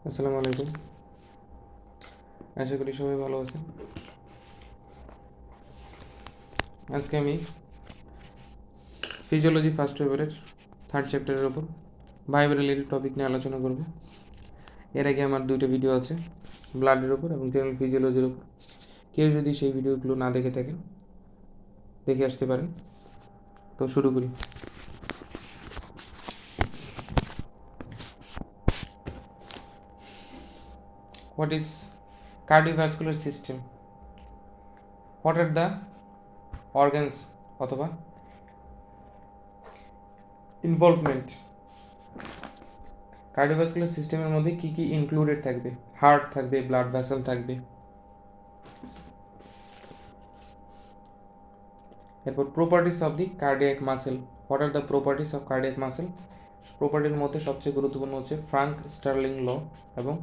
আসসালামু আলাইকুম। আশা করি সবাই ভালো আছেন। আজকে আমি ফিজিওলজি ফার্স্ট পেপারের থার্ড চ্যাপ্টারের ওপর ভাইবার রিলেটেড টপিক নিয়ে আলোচনা করব। এর আগে আমার দুইটা ভিডিও আছে, ব্লাডের ওপর এবং জেনারেল ফিজিওলজির ওপর। কেউ যদি সেই ভিডিওগুলো না দেখে থাকেন দেখে আসতে পারেন। তো শুরু করি। What is cardiovascular system? What are the organs অথবা ইনভলভমেন্ট? কার্ডিওভাস্কুলার সিস্টেমের মধ্যে কী কী ইনক্লুডেড থাকবে? হার্ট থাকবে, ব্লাড ভেসেল থাকবে। এরপর properties of the cardiac muscle. What are the properties of cardiac muscle? প্রপার্টির মধ্যে সবচেয়ে গুরুত্বপূর্ণ হচ্ছে ফ্রাঙ্ক স্টার্লিং ল এবং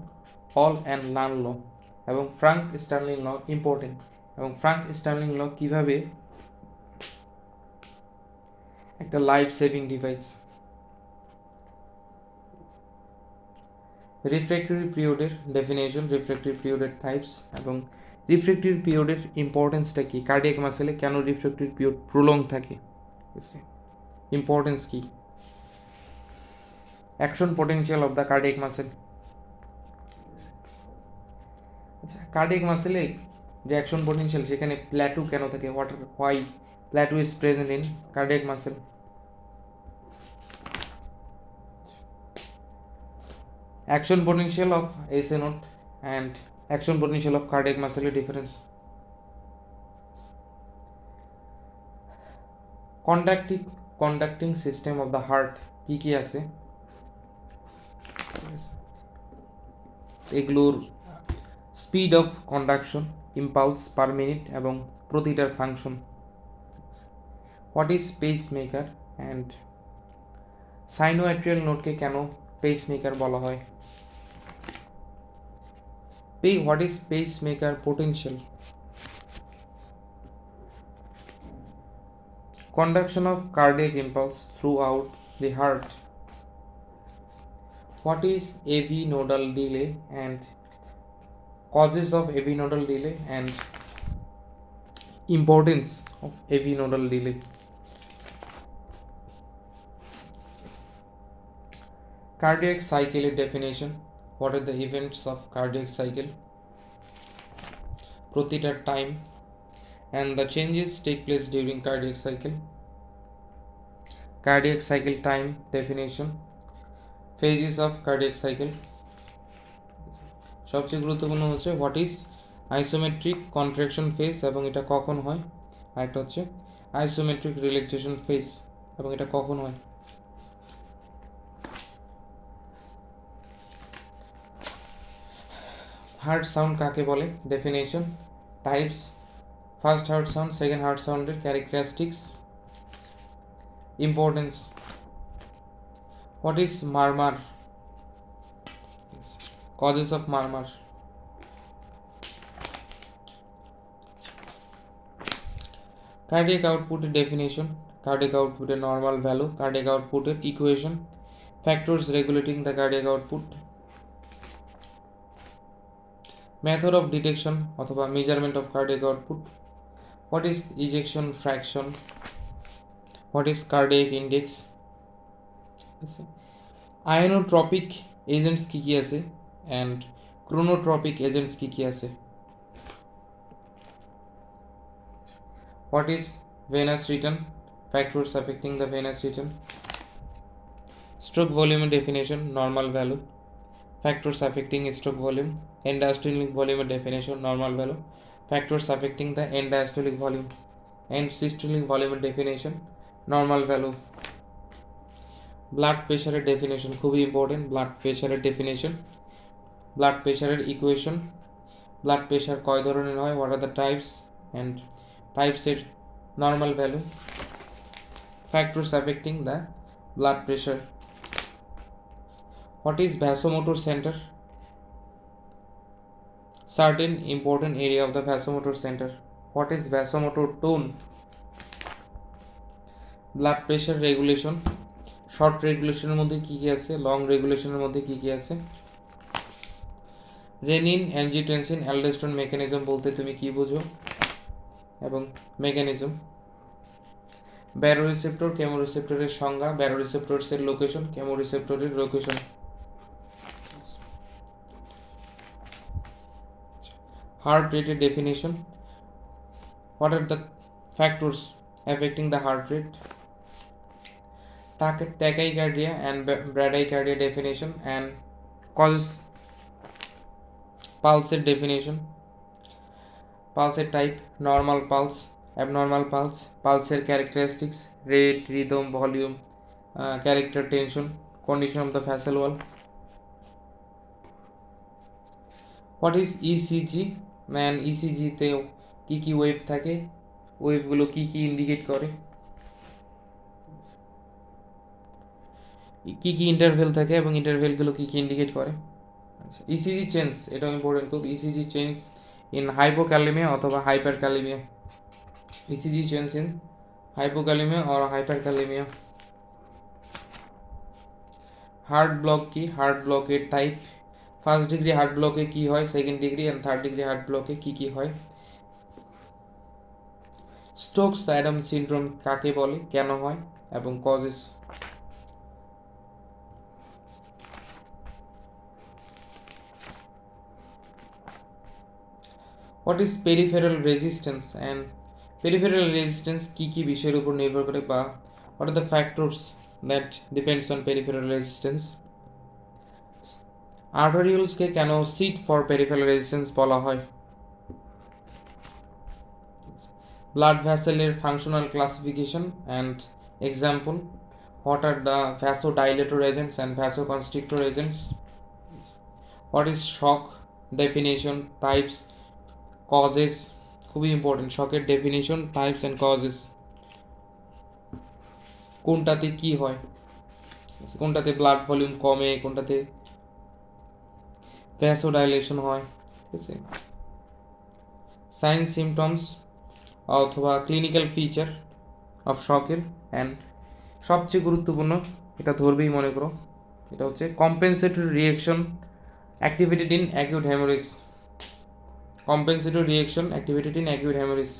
হল অ্যান্ড লান ল। এবং ফ্রাঙ্ক স্টার্লিং ল ইম্পর্টেন্ট, এবং ফ্রাঙ্ক স্টার্লিং ল কীভাবে একটা লাইফ সেভিং ডিভাইস। রিফ্র্যাক্টরি পিরিয়ডের ডেফিনেশন, রিফ্র্যাক্টরি পিরিয়ডের টাইপস এবং রিফ্র্যাক্টরি পিরিয়ডের ইম্পর্টেন্সটা কী, কার্ডিয়াক মাসেলে কেন রিফ্র্যাক্টরি পিরিয়ড প্রলং থাকে, ইম্পর্টেন্স কী, action potential of the cardiac muscle. আচ্ছা, কার্ডিয়াক মাসেলে যে অ্যাকশন পোটেনশিয়াল সেখানে প্ল্যাটু কেন থাকে, why plateau is present in cardiac muscle. Action potential of SA node and action potential of cardiac মাসেলের difference. Conducting system of the heart কী কী আছে, এগুলোর speed of conduction, impulse per minute এবং প্রতিটার ফাংশন। What is pacemaker and sinoatrial নোটকে কেন pacemaker বলা হয়? What is pacemaker potential? Conduction of cardiac impulse throughout the heart. What is AV nodal delay and causes of AV nodal delay and importance of AV nodal delay? Cardiac cycle definition. What are the events of cardiac cycle? প্রতিটার time and the changes take place during cardiac cycle. Cardiac cycle time definition. Phases of cardiac cycle. সবচেয়ে গুরুত্বপূর্ণ হচ্ছে what is isometric contraction phase এবং এটা কখন হয়, আর একটা হচ্ছে isometric relaxation phase এবং এটা কখন হয়। হার্ট সাউন্ড কাকে বলে? Definition, types, first heart sound, second heart সাউন্ডের characteristics, importance. What is murmur, causes of murmur. Cardiac আউটপুটের ডেফিনেশন, কার্ডিয়াক আউটপুটের নর্মাল ভ্যালু, কার্ডিয়াক আউটপুটের equation, factors regulating the cardiac output, method of detection অথবা measurement of cardiac output, what is ejection fraction, what is cardiac index, inotropic agents কী কী আছে and chronotropic agents কী কী আছে, what is venous return, factors affecting the venous return, stroke volume definition, normal value, factors affecting stroke volume, end diastolic volume definition, normal value, factors affecting the end diastolic volume, and systolic volume definition, normal value. blood pressure definition খুবই important, blood pressure definition, blood pressure equation, blood pressure কয় ধরনের হয়, what are the types and types এর normal value, factors affecting the blood pressure. What is vasomotor center? Certain important area of the vasomotor center. What is vasomotor tone? blood pressure regulation, short regulationের মধ্যে কি কি আছে, long রেগুলেশনের মধ্যে কি কি আছে, renin, angiotensin, aldosterone mechanism বলতে তুমি কি বোঝো এবং মেকানিজম। ব্যারোরিসেপ্টর, কেমোরিসেপ্টরের সংজ্ঞা, ব্যারোরিসেপ্টরসের লোকেশন, কেমোরিসেপ্টরের লোকেশন। হার্ট রেটের definition. What are the factors affecting the heart rate? Tachycardia and bradycardia definition and causes. Pulse definition. Pulse type: normal pulse, abnormal pulse, pulse characteristics, rate, rhythm, volume, character, tension, condition of the facial wall. What is ECG? Man ECG তে কি কি wave থাকে, ওয়েভগুলো কি কি indicate করে, কি কি interval থাকে এবং ইন্টারভেলগুলো কি কি ইন্ডিকেট করে। ইসিজি চেঞ্জ, এটা ইম্পর্টেন্ট খুব। ইসিজি চেঞ্জ ইন হাইপোক্যালিমিয়া অথবা hyperkalaemia. ECG change in hypokalaemia or hyperkalaemia. Heart block কি? হার্ট ব্লকের টাইপ: ফার্স্ট ডিগ্রি হার্ট ব্লকে কি হয়, second degree and third degree heart ব্লকে কি কি হয়। স্টোকস অ্যাডামস সিনড্রোম কাকে বলে, কেন হয় এবং causes. What is peripheral resistance and peripheral resistance কি কি বিষয়ের উপর নির্ভর করে, বা what are the factors that depends on peripheral resistance. আর্টারিওলসকে কেন সিট ফর পেরিফেরাল রেজিস্ট্যান্স বলা হয়। ব্লাড ভ্যাসেলের functional classification and example. What are the vasodilator agents and vasoconstrictor agents. What is shock definition, types, causes, খুবই important শকের definition, types and causes. কোনটাতে কি হয়, কোনটাতে ব্লাড ভলিউম কমে, কোনটাতে ভ্যাসোডাইলেশন হয়, ঠিক আছে। সাইন সিমটমস অথবা ক্লিনিক্যাল ফিচার অফ শকের। অ্যান্ড সবচেয়ে গুরুত্বপূর্ণ, এটা ধরবেই মনে করো, এটা হচ্ছে compensatory reaction activated in acute haemorrhage. Compensatory reaction activated in acute haemorrhage.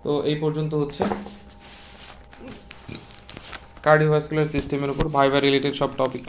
তো এই পর্যন্ত হচ্ছে কার্ডিওভাস্কুলার সিস্টেমের উপর ভাইভা রিলেটেড সব টপিক।